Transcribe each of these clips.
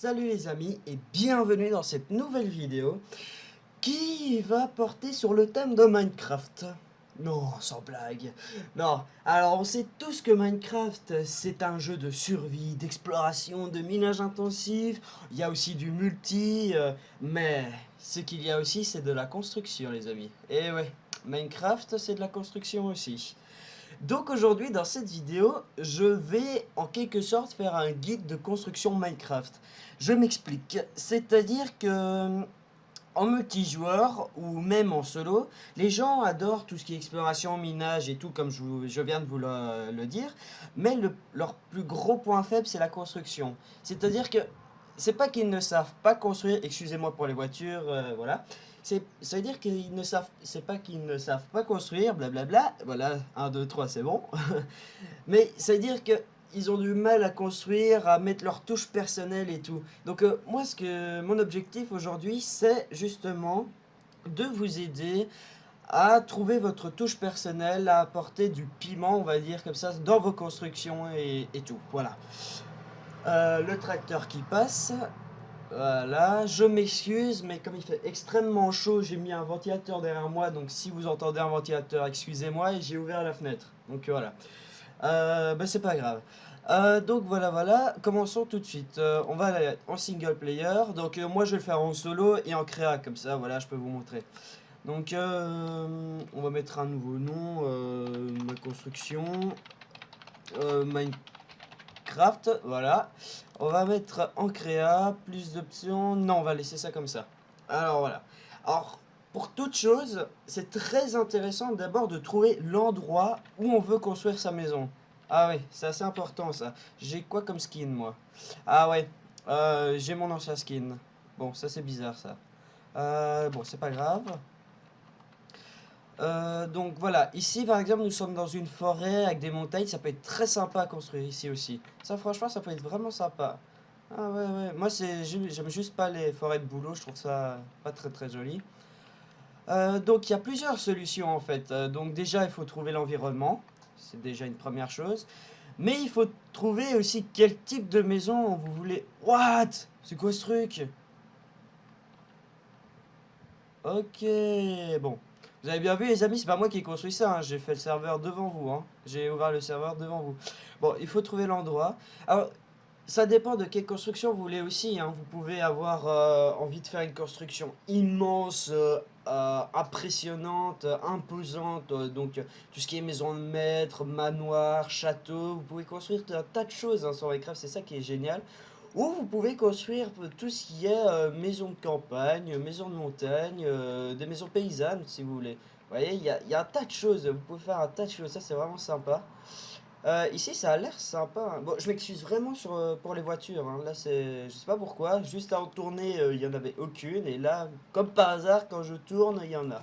Salut les amis et bienvenue dans cette nouvelle vidéo qui va porter sur le thème de Minecraft. Non, sans blague. Non, alors on sait tous que Minecraft c'est un jeu de survie, d'exploration, de minage intensif. Il y a aussi du multi, mais ce qu'il y a aussi c'est de la construction les amis. Et ouais, Minecraft c'est de la construction aussi. Donc aujourd'hui dans cette vidéo, je vais en quelque sorte faire un guide de construction Minecraft. Je m'explique, c'est-à-dire que en multijoueur ou même en solo, les gens adorent tout ce qui est exploration, minage et tout comme je viens de vous le dire, mais leur plus gros point faible c'est la construction. C'est-à-dire que c'est pas qu'ils ne savent pas construire, excusez-moi pour les voitures, voilà. Ça veut dire qu'ils ne savent, c'est pas qu'ils ne savent pas construire, blablabla, voilà, un 2 3 c'est bon. Mais ça veut dire que ils ont du mal à construire, à mettre leur touche personnelle et tout. Donc moi, mon objectif aujourd'hui, c'est justement de vous aider à trouver votre touche personnelle, à apporter du piment, on va dire comme ça, dans vos constructions et tout. Voilà. Le tracteur qui passe. Voilà, je m'excuse, mais comme il fait extrêmement chaud, j'ai mis un ventilateur derrière moi, donc si vous entendez un ventilateur, excusez-moi, et j'ai ouvert la fenêtre. Donc voilà. Bah c'est pas grave. Donc voilà, commençons tout de suite. On va aller en single player. Donc moi je vais le faire en solo et en créa, comme ça, voilà, je peux vous montrer. Donc on va mettre un nouveau nom, ma construction, Minecraft, voilà. On va mettre en créa, plus d'options. Non, on va laisser ça comme ça. Alors voilà. Alors, pour toute chose, c'est très intéressant d'abord de trouver l'endroit où on veut construire sa maison. Ah oui, c'est assez important ça. J'ai quoi comme skin moi? Ah ouais, j'ai mon ancien skin. Bon, ça c'est bizarre ça. Bon, c'est pas grave. Donc voilà, ici par exemple nous sommes dans une forêt avec des montagnes, ça peut être très sympa à construire ici aussi. Ça franchement ça peut être vraiment sympa. Ah ouais, moi j'aime juste pas les forêts de bouleau, je trouve ça pas très joli. Donc il y a plusieurs solutions en fait. Donc déjà il faut trouver l'environnement, c'est déjà une première chose. Mais il faut trouver aussi quel type de maison vous voulez. What? C'est quoi ce truc? Ok, bon. Vous avez bien vu les amis, c'est pas moi qui ai construit ça, hein. J'ai fait le serveur devant vous, hein. J'ai ouvert le serveur devant vous. Bon, il faut trouver l'endroit. Alors, ça dépend de quelle construction vous voulez aussi, hein. Vous pouvez avoir envie de faire une construction immense, impressionnante, imposante. Donc, tout ce qui est maison de maître, manoir, château. Vous pouvez construire un tas de choses hein, sur Minecraft, c'est ça qui est génial. Ou vous pouvez construire tout ce qui est maison de campagne, maison de montagne, des maisons paysannes si vous voulez. Vous voyez, il y a un tas de choses, vous pouvez faire un tas de choses, ça c'est vraiment sympa. Ici ça a l'air sympa, hein. Bon, je m'excuse vraiment pour les voitures, hein. Là c'est, je sais pas pourquoi, juste avant de tourner il y en avait aucune, et là, comme par hasard, quand je tourne, il y en a.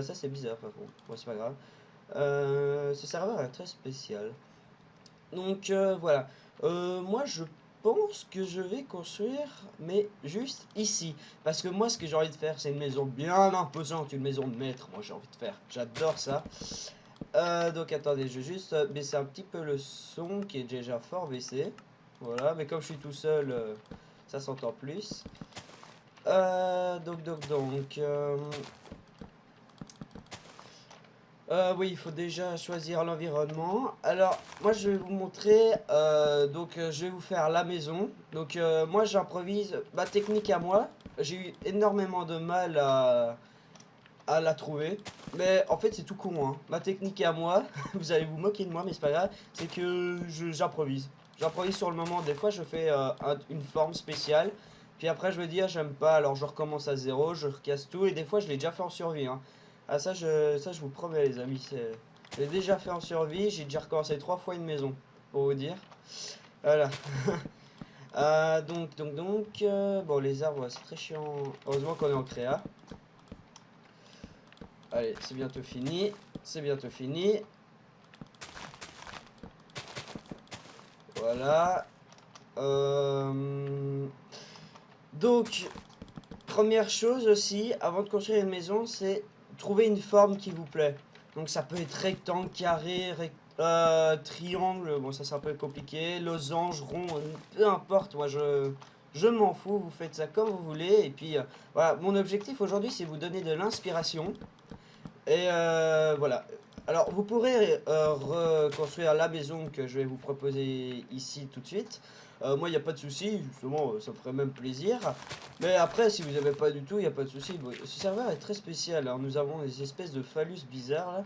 Ça c'est bizarre par contre, bon c'est pas grave. Ce serveur est très spécial. Donc voilà. Moi je pense que je vais construire, mais juste ici. Parce que moi ce que j'ai envie de faire, c'est une maison bien imposante, une maison de maître. Moi j'ai envie de faire. J'adore ça. Donc attendez, je vais juste baisser un petit peu le son qui est déjà fort baissé. Voilà, mais comme je suis tout seul, ça s'entend plus. Donc. Oui, il faut déjà choisir l'environnement. Alors, moi, je vais vous montrer. Je vais vous faire la maison. Donc, moi, j'improvise ma technique à moi. J'ai eu énormément de mal à la trouver. Mais en fait, c'est tout con, hein. Ma technique à moi, vous allez vous moquer de moi, mais c'est pas grave. C'est que j'improvise. J'improvise sur le moment. Des fois, je fais une forme spéciale. Puis après, je me dis, ah, j'aime pas. Alors, je recommence à zéro. Je recasse tout. Et des fois, je l'ai déjà fait en survie, hein. Ah ça je vous promets les amis, je l'ai déjà fait en survie, j'ai déjà recommencé 3 fois une maison, pour vous dire. Voilà. Bon les arbres ouais, c'est très chiant, heureusement qu'on est en créa. Allez, c'est bientôt fini, c'est bientôt fini. Voilà. Donc, première chose aussi, avant de construire une maison, c'est trouver une forme qui vous plaît. Donc ça peut être rectangle, carré, triangle, bon ça c'est un peu compliqué, losange, rond, peu importe, moi je m'en fous, vous faites ça comme vous voulez. Et puis voilà, mon objectif aujourd'hui c'est vous donner de l'inspiration. Et voilà. Alors vous pourrez reconstruire la maison que je vais vous proposer ici tout de suite. Moi il n'y a pas de souci, justement ça me ferait même plaisir. Mais après si vous n'avez pas du tout, il n'y a pas de souci. Bon, ce serveur est très spécial. Alors nous avons des espèces de phallus bizarres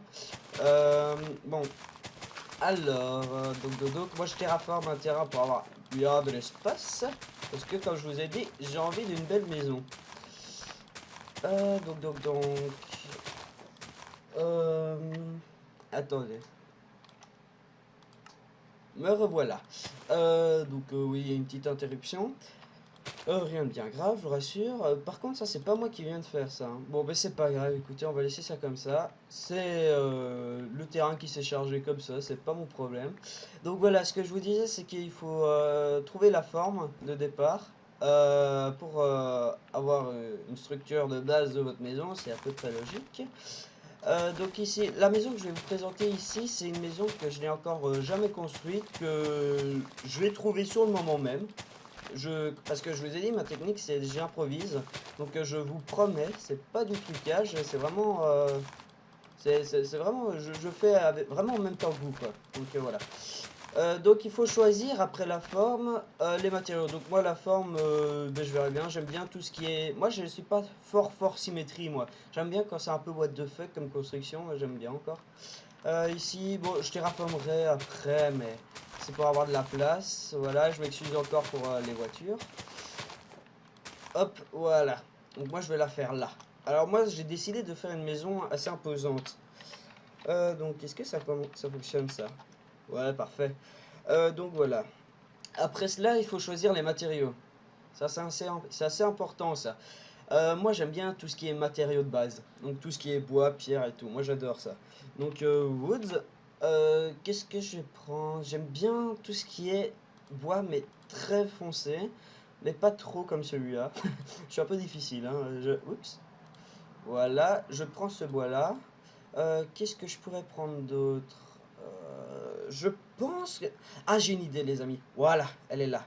là. Bon, alors, donc, moi je terraforme un terrain pour avoir bien de l'espace. Parce que comme je vous ai dit, j'ai envie d'une belle maison. Donc. Euh, Attendez. Me revoilà. Oui, il y a une petite interruption. Rien de bien grave, je vous rassure. Par contre, ça, c'est pas moi qui viens de faire ça, hein. Bon, ben c'est pas grave, écoutez, on va laisser ça comme ça. C'est le terrain qui s'est chargé comme ça, c'est pas mon problème. Donc voilà, ce que je vous disais, c'est qu'il faut trouver la forme de départ pour avoir une structure de base de votre maison, c'est à peu près logique. Donc ici, la maison que je vais vous présenter ici, c'est une maison que je n'ai encore jamais construite, que je vais trouver sur le moment même. Parce que je vous ai dit, ma technique c'est j'improvise. Donc je vous promets, c'est pas du trucage, c'est vraiment, c'est vraiment, je fais vraiment en même temps que vous quoi. Donc voilà. Donc il faut choisir après la forme les matériaux. Donc moi la forme, ben, je verrai bien. J'aime bien tout ce qui est. Moi je suis pas fort symétrie moi. J'aime bien quand c'est un peu what the fuck comme construction. J'aime bien encore. Ici bon je terraformerai après mais c'est pour avoir de la place. Voilà je m'excuse encore pour les voitures. Hop voilà. Donc moi je vais la faire là. Alors moi j'ai décidé de faire une maison assez imposante. Donc est-ce que ça fonctionne ça? Ouais parfait. Donc voilà. Après cela, il faut choisir les matériaux. Ça, c'est assez important, ça. Moi, j'aime bien tout ce qui est matériaux de base. Donc, tout ce qui est bois, pierre et tout. Moi, j'adore ça. Donc, woods. Qu'est-ce que je vais prendre? J'aime bien tout ce qui est bois, mais très foncé. Mais pas trop comme celui-là. Je suis un peu difficile, hein. Oups. Voilà, je prends ce bois-là. Qu'est-ce que je pourrais prendre d'autre? Je pense que... Ah, j'ai une idée, les amis. Voilà, elle est là.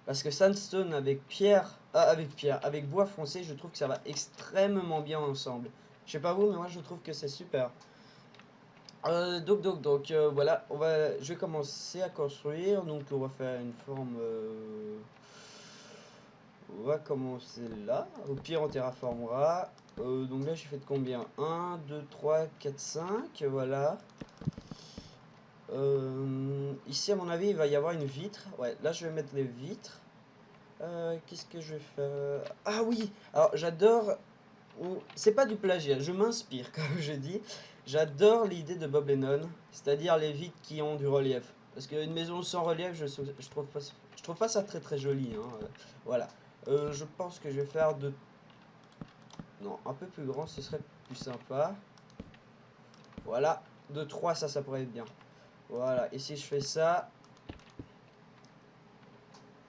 Parce que sandstone avec bois foncé, je trouve que ça va extrêmement bien ensemble. Je sais pas vous, mais moi je trouve que c'est super. Voilà, je vais commencer à construire. Donc on va faire une forme. On va commencer là. Au pire, on terraformera. Donc là, j'ai fait de combien? 1, 2, 3, 4, 5. Voilà. Ici, à mon avis, il va y avoir une vitre. Ouais, là, je vais mettre les vitres. Qu'est-ce que je vais faire? Ah oui! Alors, j'adore... C'est pas du plagiat, je m'inspire, comme je dis. J'adore l'idée de Bob Lennon, c'est-à-dire les vitres qui ont du relief. Parce qu'une maison sans relief, je trouve pas ça très très joli, hein. Voilà. Je pense que je vais faire de... Non, un peu plus grand, ce serait plus sympa. Voilà. De 3 ça pourrait être bien. Voilà. Et si je fais ça...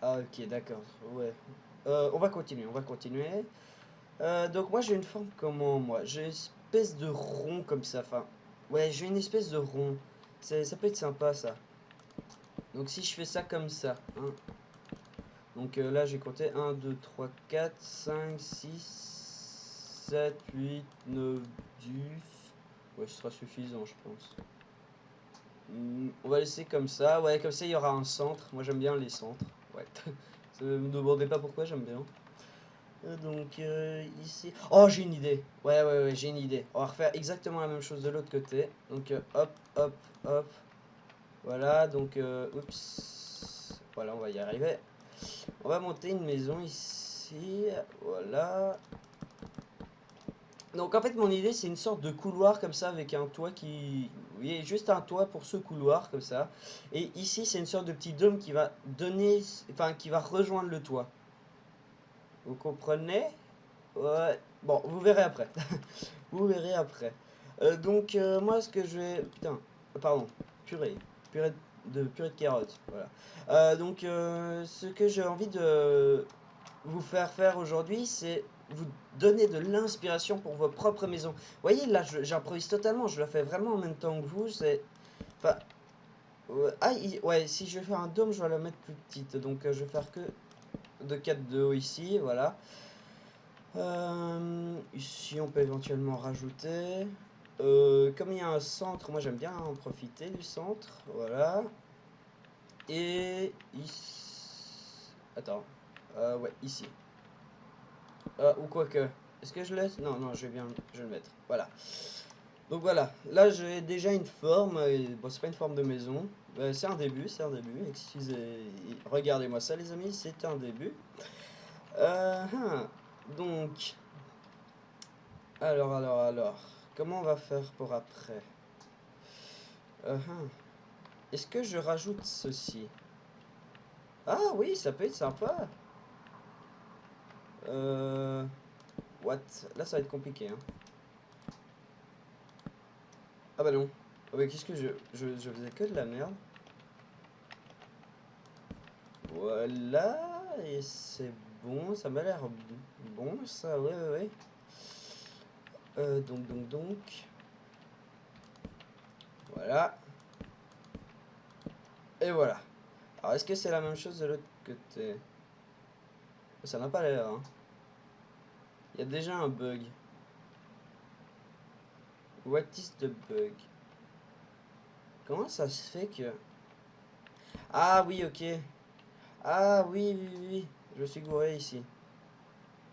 Ah, ok, d'accord. Ouais. On va continuer, on va continuer. Donc moi j'ai une forme comment moi? J'ai une espèce de rond comme ça. Enfin, ouais, j'ai une espèce de rond. Ça peut être sympa ça. Donc si je fais ça comme ça, hein. Donc là j'ai compté 1, 2, 3, 4, 5, 6, 7, 8, 9, 10. Ouais, ce sera suffisant je pense. On va laisser comme ça. Ouais, comme ça il y aura un centre. Moi j'aime bien les centres. Ouais. Ne me demandez pas pourquoi, j'aime bien. Ici... Oh, j'ai une idée. Ouais, j'ai une idée. On va refaire exactement la même chose de l'autre côté. Donc, hop. Voilà, donc, oups. Voilà, on va y arriver. On va monter une maison ici. Voilà. Donc, en fait, mon idée, c'est une sorte de couloir comme ça avec un toit qui... Vous voyez, juste un toit pour ce couloir comme ça. Et ici, c'est une sorte de petit dôme qui va donner... Enfin, qui va rejoindre le toit. Vous comprenez? Ouais. Bon, vous verrez après. Vous verrez après. Moi, ce que je vais... Putain, pardon. Purée. Purée de carottes. Voilà. Ce que j'ai envie de vous faire faire aujourd'hui, c'est vous donner de l'inspiration pour vos propres maisons. Vous voyez, là, j'improvise totalement. Je le fais vraiment en même temps que vous. C'est... Enfin... Ouais, si je vais faire un dôme, je vais la mettre plus petite. Donc, je vais faire que de 4 de haut ici, voilà. Ici, on peut éventuellement rajouter. Comme il y a un centre, moi j'aime bien en profiter du centre, voilà. Et ici... Attends, ouais, ici. Ou quoi que. Est-ce que je laisse? Non, non, je vais le mettre, voilà. Donc voilà, là j'ai déjà une forme, bon c'est pas une forme de maison, c'est un début, excusez, regardez-moi ça les amis, c'est un début. Hein. Donc, alors, comment on va faire pour après? Hein. Est-ce que je rajoute ceci? Ah oui, ça peut être sympa. What? Là ça va être compliqué, hein. Ah bah non. Ah bah qu'est-ce que je faisais que de la merde. Voilà, et c'est bon, ça m'a l'air bon ça, ouais, ouais, ouais. Donc, voilà, et voilà. Alors, est-ce que c'est la même chose de l'autre côté? Ça n'a pas l'air, hein. Il y a déjà un bug. What is the bug? Comment ça se fait que... Ah oui, ok. Ah oui, oui, oui, oui. Je suis gouré ici.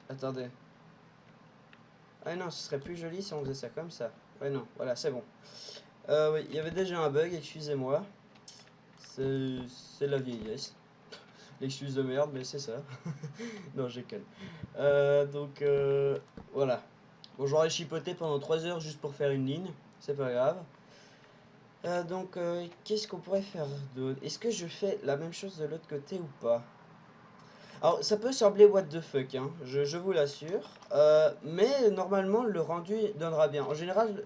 Attendez. Ah non, ce serait plus joli si on faisait ça comme ça. Ouais, non, voilà, c'est bon. Oui, il y avait déjà un bug, excusez-moi. C'est la vieillesse. L'excuse de merde, mais c'est ça. Non, j'ai conne. Voilà. Bon, j'aurais chipoté pendant 3 heures juste pour faire une ligne. C'est pas grave. Qu'est-ce qu'on pourrait faire d'autre? Est-ce que je fais la même chose de l'autre côté ou pas? Alors, ça peut sembler what the fuck, hein, je vous l'assure. Mais normalement, le rendu donnera bien. En général,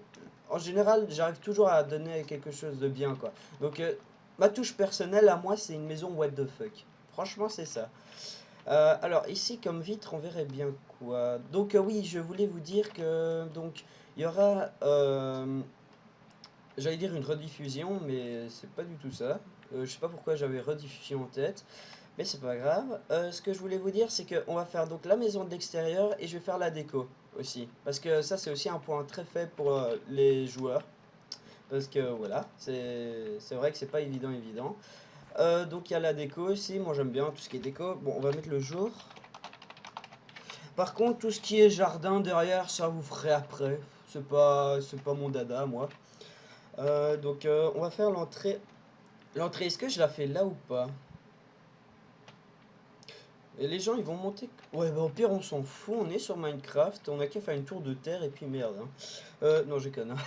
j'arrive toujours à donner quelque chose de bien, quoi. Donc, ma touche personnelle, à moi, c'est une maison what the fuck. Franchement, c'est ça. Alors, ici, comme vitre, on verrait bien quoi. Donc, oui, je voulais vous dire que... Donc, il y aura... j'allais dire une rediffusion, mais c'est pas du tout ça. Je sais pas pourquoi j'avais rediffusion en tête. Mais c'est pas grave. Ce que je voulais vous dire, c'est qu'on va faire donc la maison de l'extérieur et je vais faire la déco aussi. Parce que ça, c'est aussi un point très faible pour les joueurs. Parce que voilà, c'est vrai que c'est pas évident. Donc il y a la déco aussi. Moi j'aime bien tout ce qui est déco. Bon, on va mettre le jour. Par contre, tout ce qui est jardin derrière, ça vous ferez après. C'est pas mon dada, moi. On va faire l'entrée. L'entrée, est-ce que je la fais là ou pas? Et les gens ils vont monter. Ouais, bah au pire on s'en fout, on est sur Minecraft, on a qu'à faire une tour de terre et puis merde, hein. Non, j'ai conne, hein.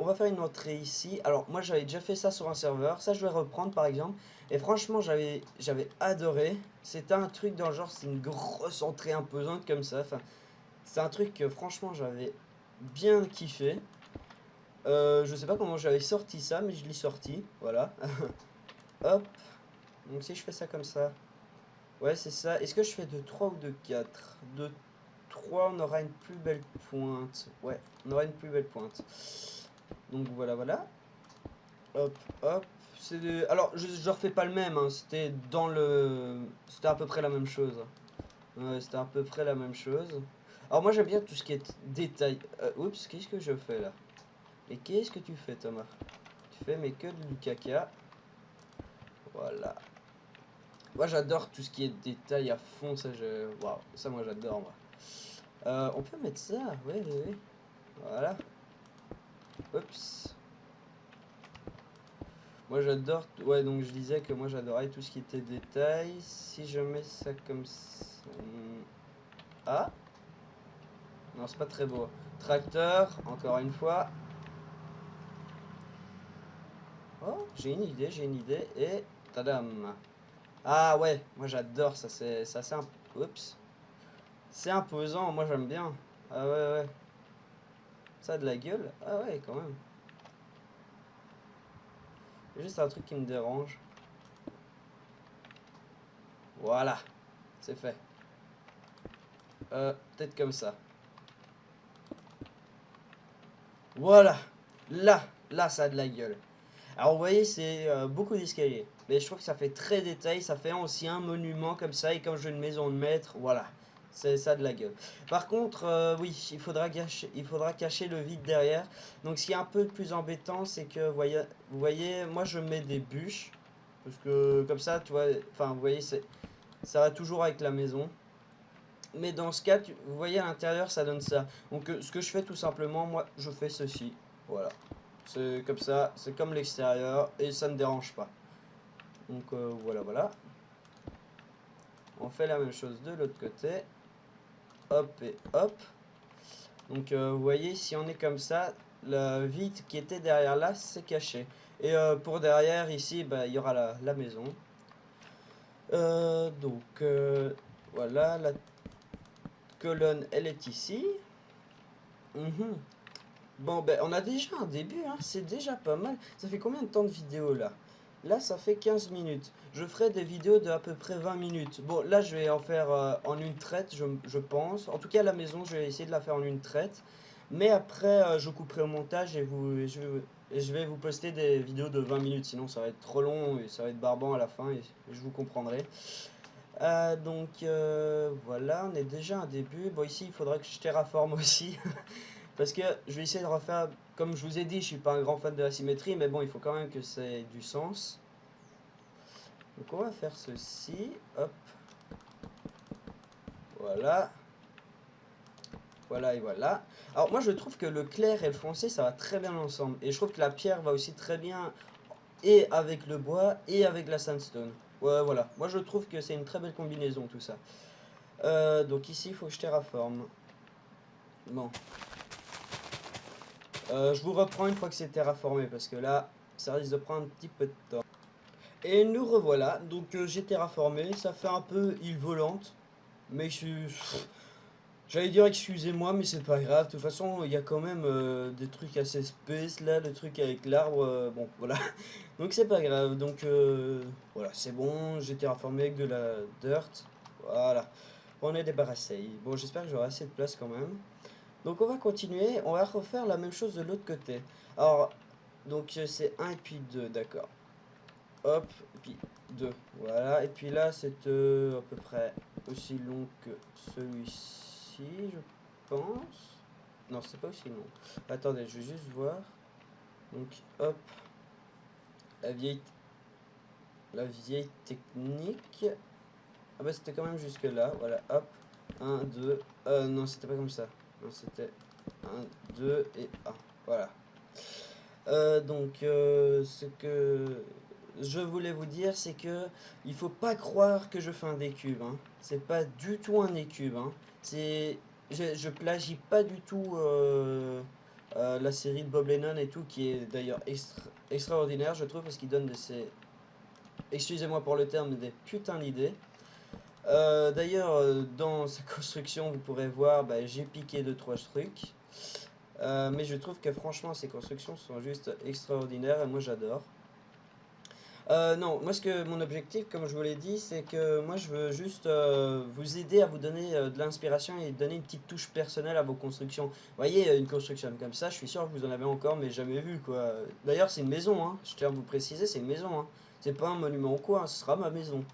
On va faire une entrée ici. Alors moi j'avais déjà fait ça sur un serveur, ça je vais reprendre par exemple. Et franchement j'avais adoré. C'était un truc dans le genre, c'est une grosse entrée imposante comme ça. Enfin, c'est un truc que franchement j'avais bien kiffé. Je sais pas comment j'avais sorti ça, mais je l'ai sorti, voilà. Hop, donc si je fais ça comme ça. Ouais, c'est ça. Est-ce que je fais de 3 ou de 4? De 3, on aura une plus belle pointe. Ouais, on aura une plus belle pointe. Donc voilà, voilà. Hop, hop. Alors, je refais pas le même, hein. C'était dans le... C'était à peu près la même chose. Ouais, c'était à peu près la même chose. Alors moi, j'aime bien tout ce qui est détail. Oups, qu'est-ce que je fais là? Et qu'est-ce que tu fais, Thomas? Tu fais mais que du caca. Voilà. Moi, j'adore tout ce qui est détail à fond. Waouh, ça, moi, j'adore, moi. On peut mettre ça, oui, oui, oui. Voilà. Oups. Moi j'adore, ouais, donc je disais que moi j'adorais tout ce qui était détail. Si je mets ça comme ça... Ah. Non, c'est pas très beau. Tracteur, encore une fois. Oh, j'ai une idée, et... Tadam. Ah ouais, moi j'adore ça, c'est assez... Oups. C'est imposant, moi j'aime bien. Ah ouais, ouais. Ça a de la gueule. Ah ouais, quand même. C'est juste un truc qui me dérange. Voilà, c'est fait. Peut-être comme ça. Voilà. Là, ça a de la gueule. Alors vous voyez, c'est beaucoup d'escaliers. mais je trouve que ça fait très détail, ça fait aussi un monument comme ça, et comme j'ai une maison de maître, voilà, c'est ça de la gueule. Par contre, oui, il faudra cacher le vide derrière. Donc ce qui est un peu plus embêtant, c'est que, vous voyez, moi je mets des bûches, parce que comme ça, tu vois, enfin, vous voyez, ça va toujours avec la maison. Mais dans ce cas, vous voyez à l'intérieur, ça donne ça. Donc ce que je fais tout simplement, moi, je fais ceci. Voilà. C'est comme ça, c'est comme l'extérieur, et ça ne dérange pas. Donc voilà, voilà. On fait la même chose de l'autre côté. Hop et hop. Donc vous voyez, si on est comme ça, le vide qui était derrière là, c'est caché. Et pour derrière, ici, bah, il y aura la maison. Donc voilà, la colonne, elle est ici. Mhm. Bon, ben, on a déjà un début, hein, c'est déjà pas mal. Ça fait combien de temps de vidéo là? Là, ça fait 15 minutes. Je ferai des vidéos de à peu près 20 minutes. Bon, là, je vais en faire en une traite, je pense. En tout cas, à la maison, je vais essayer de la faire en une traite. Mais après, je couperai au montage et je vais vous poster des vidéos de 20 minutes. Sinon, ça va être trop long et ça va être barbant à la fin et je vous comprendrai. Donc, voilà, on est déjà à un début. Bon, ici, il faudra que je terraforme aussi. Parce que je vais essayer de refaire, comme je vous ai dit, je suis pas un grand fan de la symétrie, mais bon, il faut quand même que ça ait du sens. Donc on va faire ceci, hop, voilà, voilà et voilà. Alors moi je trouve que le clair et le foncé ça va très bien ensemble, et je trouve que la pierre va aussi très bien et avec le bois et avec la sandstone. Ouais voilà, moi je trouve que c'est une très belle combinaison tout ça. Donc ici il faut que je terraforme. Bon. Je vous reprends une fois que c'est terraformé, parce que là ça risque de prendre un petit peu de temps. Et nous revoilà, donc j'ai terraformé, ça fait un peu île volante, mais j'allais dire excusez-moi, mais c'est pas grave, de toute façon il y a quand même des trucs assez space là, le truc avec l'arbre, bon voilà, donc c'est pas grave, donc voilà, c'est bon, j'ai terraformé avec de la dirt, voilà, on est débarrassé. Bon, j'espère que j'aurai assez de place quand même. Donc on va continuer, on va refaire la même chose de l'autre côté. Alors, donc c'est un et puis 2, d'accord. Hop, et puis 2. Voilà, et puis là, c'est à peu près aussi long que celui-ci, je pense. Non, c'est pas aussi long. Attendez, je vais juste voir. Donc, hop, la vieille, la vieille technique. Ah bah, c'était quand même jusque là. Voilà, hop. Un 2 non, c'était pas comme ça. Non, c'était un 2 et 1. Voilà. Donc, ce que je voulais vous dire, c'est que il faut pas croire que je fais un décube, hein. C'est pas du tout un décube, hein. Je plagie pas du tout la série de Bob Lennon et tout, qui est d'ailleurs extraordinaire, je trouve, parce qu'il donne excusez-moi pour le terme, des putains d'idées. D'ailleurs, dans sa construction, vous pourrez voir, bah, j'ai piqué 2-3 trucs. Mais je trouve que franchement, ces constructions sont juste extraordinaires et moi j'adore. Non, moi mon objectif, comme je vous l'ai dit, c'est que moi je veux juste vous aider à vous donner de l'inspiration et donner une petite touche personnelle à vos constructions. Vous voyez, une construction comme ça, je suis sûr que vous en avez encore, mais jamais vu quoi. D'ailleurs, c'est une maison, hein. Je tiens à vous préciser, c'est une maison, hein. C'est pas un monument ou quoi, hein, ce sera ma maison.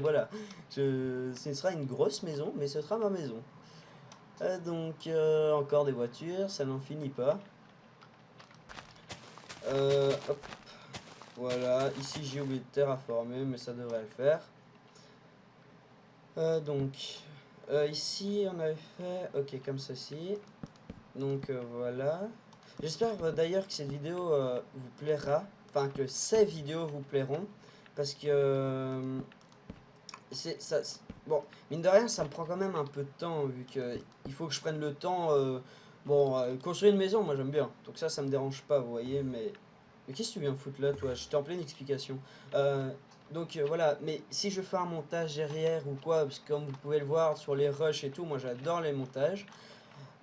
Voilà, ce sera une grosse maison, mais ce sera ma maison. Donc, encore des voitures, ça n'en finit pas. Hop. Voilà, ici j'ai oublié de terraformer, mais ça devrait le faire. Donc, ici on avait fait, ok, comme ceci. Donc voilà. J'espère d'ailleurs que cette vidéo vous plaira, enfin que ces vidéos vous plairont, parce que c'est ça. Bon, mine de rien, ça me prend quand même un peu de temps, vu que il faut que je prenne le temps. Bon, construire une maison, moi j'aime bien, donc ça me dérange pas, vous voyez, mais qu'est-ce que tu viens foutre là, toi? J'étais en pleine explication. Donc voilà, mais si je fais un montage derrière ou quoi, parce que comme vous pouvez le voir sur les rushs et tout, moi j'adore les montages.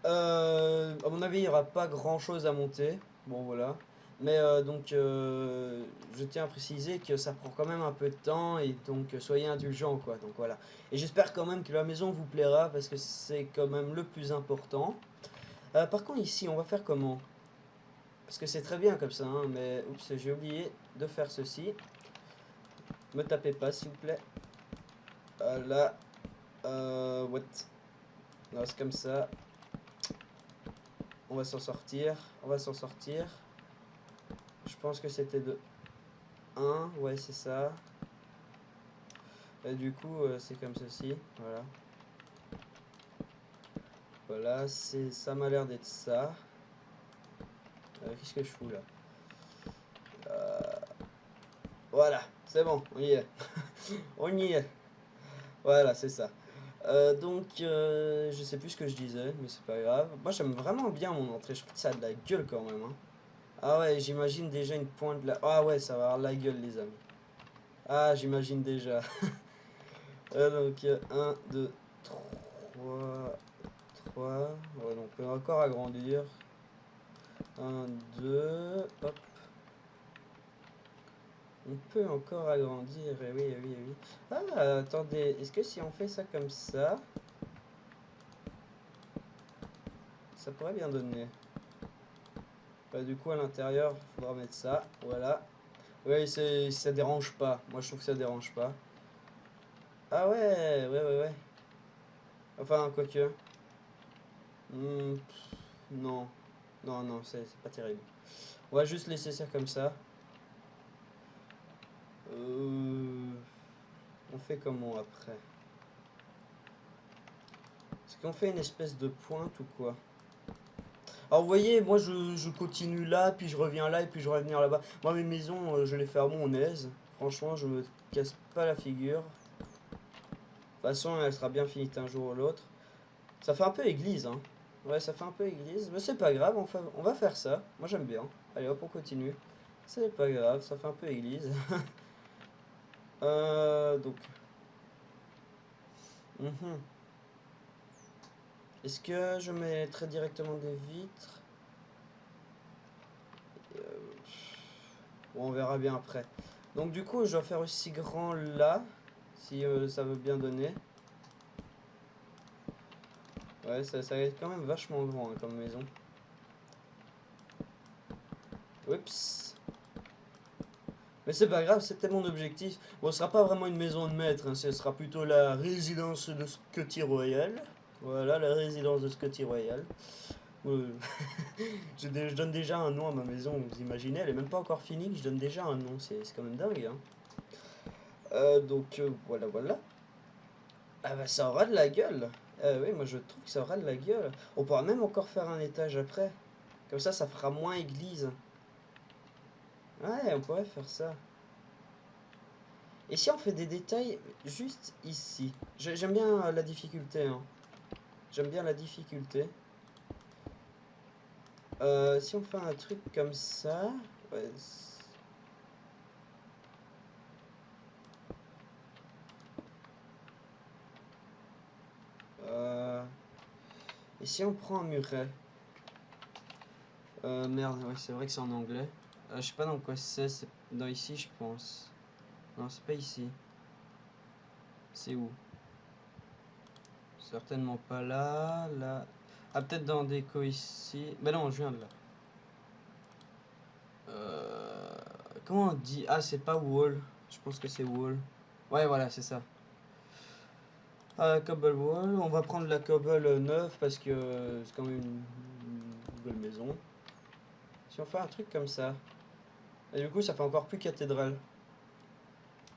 À mon avis, il n'y aura pas grand chose à monter. Bon, voilà. Mais donc, je tiens à préciser que ça prend quand même un peu de temps et donc soyez indulgents, quoi. Donc voilà. Et j'espère quand même que la maison vous plaira parce que c'est quand même le plus important. Par contre, ici, on va faire comment? Parce que c'est très bien comme ça, hein, mais oups, j'ai oublié de faire ceci. Me tapez pas, s'il vous plaît. Là. What? Non, c'est comme ça. On va s'en sortir. On va s'en sortir. Je pense que c'était de 1. Ouais, c'est ça. Et du coup, c'est comme ceci. Voilà. Voilà, ça m'a l'air d'être ça. Qu'est-ce que je fous là? Voilà, c'est bon, on y est. On y est. Voilà, c'est ça. Je sais plus ce que je disais, mais c'est pas grave. Moi, j'aime vraiment bien mon entrée. Je trouve que ça a de la gueule quand même. Hein. Ah ouais, j'imagine déjà une pointe là. Ah ouais, ça va avoir la gueule, les amis. Ah, j'imagine déjà. 1, 2, 3, 3. Ouais, donc on peut encore agrandir. 1, 2, hop. On peut encore agrandir, eh oui, eh oui, eh oui. Ah, attendez, est-ce que si on fait ça comme ça, ça pourrait bien donner. Bah, du coup, à l'intérieur, il faudra mettre ça, voilà. Oui, ça dérange pas. Moi, je trouve que ça dérange pas. Ah ouais, ouais, ouais, ouais. Enfin, quoique. Non, non, non, c'est pas terrible. On va juste laisser ça comme ça. On fait comment après? Est-ce qu'on fait une espèce de pointe ou quoi? Alors vous voyez, moi je continue là, puis je reviens là, et puis je reviens là-bas. Moi mes maisons, je les fais à mon aise. Franchement, je me casse pas la figure. De toute façon, elle sera bien finie un jour ou l'autre. Ça fait un peu église, hein. Ouais, ça fait un peu église, mais c'est pas grave, on va faire ça. Moi j'aime bien. Allez hop, on continue. C'est pas grave, ça fait un peu église. Donc... mhm. Est-ce que je mettrai directement des vitres? Euh, Bon, on verra bien après. Donc du coup, je dois faire aussi grand là, si ça veut bien donner. Ouais, ça va être quand même vachement grand hein, comme maison. Oups. Mais c'est pas grave, c'était mon objectif. Bon, ce sera pas vraiment une maison de maître, hein, ce sera plutôt la résidence de Scotty Royal. Voilà, la résidence de Scotty Royal. Euh, je donne déjà un nom à ma maison, vous imaginez, elle est même pas encore finie, que je donne déjà un nom, c'est quand même dingue. Hein. Voilà, voilà. Ah bah ça aura de la gueule. Oui, moi je trouve que ça aura de la gueule. On pourra même encore faire un étage après. Comme ça fera moins église. Ouais, on pourrait faire ça. Et si on fait des détails juste ici? J'aime bien la difficulté. Hein. J'aime bien la difficulté. Si on fait un truc comme ça... Ouais, et si on prend un muret? Merde, ouais, c'est vrai que c'est en anglais. Je sais pas dans quoi c'est dans ici, je pense. Non, c'est pas ici. C'est où? Certainement pas là, là. Ah, peut-être dans déco ici. Bah non, je viens de là. Comment on dit? Ah, c'est pas wall. Je pense que c'est wall. Ouais, voilà, c'est ça. Cobble wall. On va prendre la cobble neuve parce que c'est quand même une nouvelle maison. Si on fait un truc comme ça. Et du coup, ça fait encore plus cathédrale.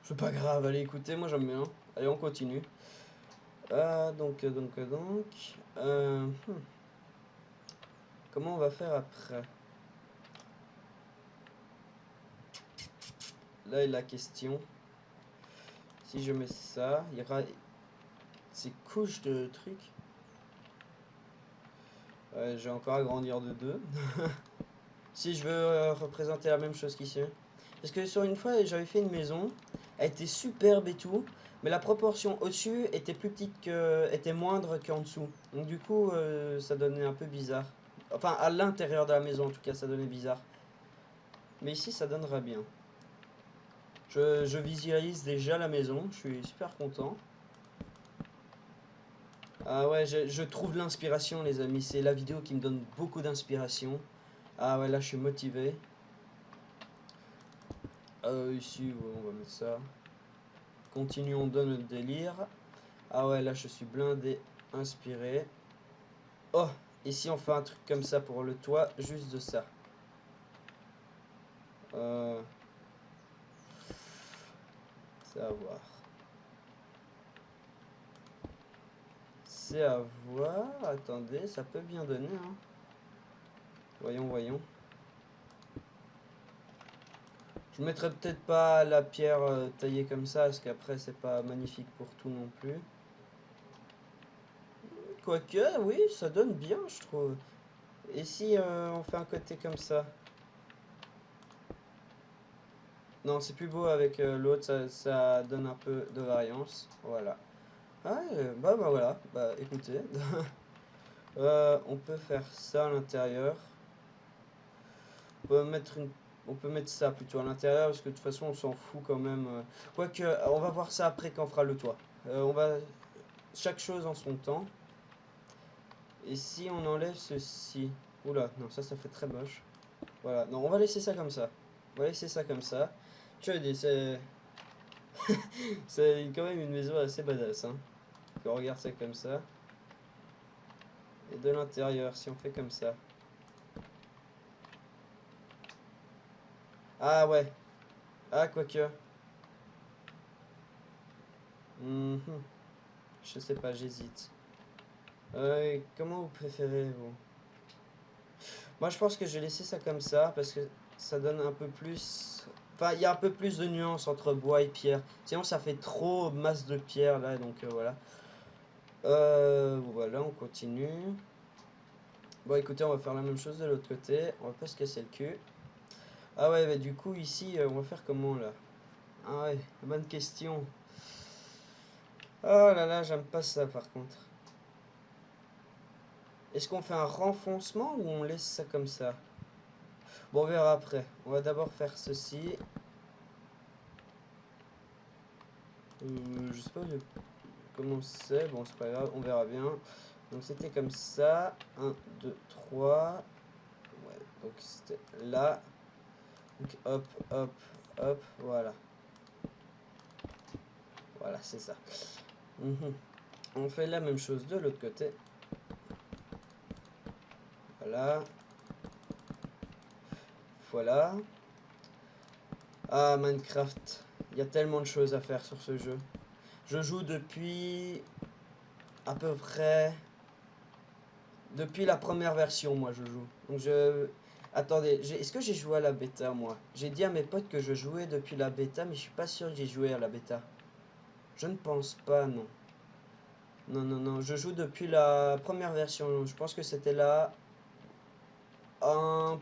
C'est pas grave, allez, écoutez, moi j'aime bien. Allez, on continue. Donc. Comment on va faire après? Là est la question. Si je mets ça, il y aura ces couches de trucs. Ouais, je vais encore agrandir de 2. Si je veux représenter la même chose qu'ici. Parce que sur une fois, j'avais fait une maison. Elle était superbe et tout. Mais la proportion au-dessus était plus petite que... était moindre qu'en dessous. Donc du coup, ça donnait un peu bizarre. Enfin, à l'intérieur de la maison, en tout cas, ça donnait bizarre. Mais ici, ça donnera bien. Je visualise déjà la maison. Je suis super content. Ah ouais, je trouve l'inspiration, les amis. C'est la vidéo qui me donne beaucoup d'inspiration. Ah ouais, là, je suis motivé. Ici, ouais, on va mettre ça. continuons de notre délire. Ah ouais, là je suis blindé, inspiré. Oh, et si on fait un truc comme ça pour le toit, juste de ça. C'est à voir. C'est à voir. Attendez, ça peut bien donner, hein. Voyons, voyons. Je mettrai peut-être pas la pierre taillée comme ça, parce qu'après c'est pas magnifique pour tout non plus. Quoique, oui, ça donne bien, je trouve. Et si on fait un côté comme ça? Non, c'est plus beau avec l'autre, ça donne un peu de variance. Voilà. Ah, bah voilà, bah écoutez. On peut faire ça à l'intérieur. On peut mettre ça plutôt à l'intérieur parce que de toute façon on s'en fout quand même. Quoique, on va voir ça après quand on fera le toit. On va chaque chose en son temps. Et si on enlève ceci? Oula, non, ça fait très moche. Voilà, non, on va laisser ça comme ça. On va laisser ça comme ça. Tu vois, c'est quand même une maison assez badass, hein. Quand on regarde ça comme ça. Et de l'intérieur, si on fait comme ça. Ah ouais. Ah, quoique. Mhm. Je sais pas, j'hésite. Comment vous préférez, vous? Moi, je pense que je vais laisser ça comme ça, parce que ça donne un peu plus... Enfin, il y a un peu plus de nuance entre bois et pierre. Sinon, ça fait trop masse de pierre, là, donc voilà. Voilà, on continue. Bon, écoutez, on va faire la même chose de l'autre côté. On va pas se casser le cul. Ah ouais, bah du coup, ici, on va faire comment, là? Ah ouais, bonne question. Oh là là, j'aime pas ça, par contre. Est-ce qu'on fait un renfoncement ou on laisse ça comme ça? Bon, on verra après. On va d'abord faire ceci. Je sais pas comment c'est. Bon, c'est pas grave, on verra bien. Donc c'était comme ça. 1, 2, 3. Ouais, donc c'était là. Donc hop, hop, hop, voilà. Voilà, c'est ça. On fait la même chose de l'autre côté. Voilà. Voilà. Ah, Minecraft. Il y a tellement de choses à faire sur ce jeu. Je joue depuis à peu près... Depuis la première version, moi, je joue. Donc je... Attendez, est-ce que j'ai joué à la bêta, moi? J'ai dit à mes potes que je jouais depuis la bêta, mais je suis pas sûr que j'ai joué à la bêta. Je ne pense pas, non. Non, non, non, je joue depuis la première version. Je pense que c'était là 1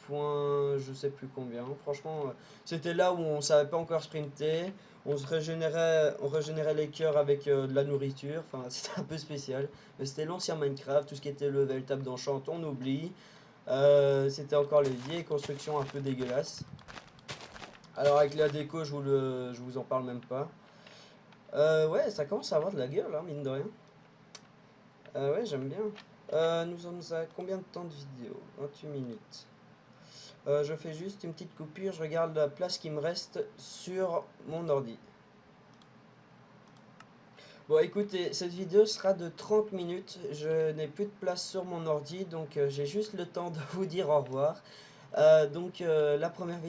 point, je sais plus combien. Franchement, c'était là où on savait pas encore sprinter. On régénérait les cœurs avec de la nourriture. Enfin, c'était un peu spécial. Mais c'était l'ancien Minecraft. Tout ce qui était level, table d'enchant, on oublie. C'était encore les vieilles constructions un peu dégueulasses. Alors avec la déco, je vous en parle même pas. Ouais, ça commence à avoir de la gueule, hein, mine de rien. Ouais, j'aime bien. Nous sommes à combien de temps de vidéo? 28 minutes. Je fais juste une petite coupure, je regarde la place qui me reste sur mon ordi. Bon, écoutez, cette vidéo sera de 30 minutes. Je n'ai plus de place sur mon ordi, donc j'ai juste le temps de vous dire au revoir. La première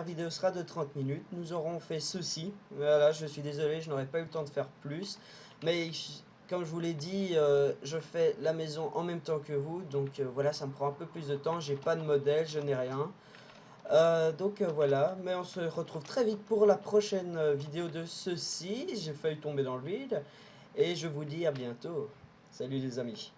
vidéo sera de 30 minutes. Nous aurons fait ceci. Voilà, je suis désolé, je n'aurai pas eu le temps de faire plus. Mais comme je vous l'ai dit, je fais la maison en même temps que vous. Donc voilà, ça me prend un peu plus de temps. J'ai pas de modèle, je n'ai rien. Voilà, mais on se retrouve très vite pour la prochaine vidéo de ceci. J'ai failli tomber dans le vide. Et je vous dis à bientôt. Salut les amis.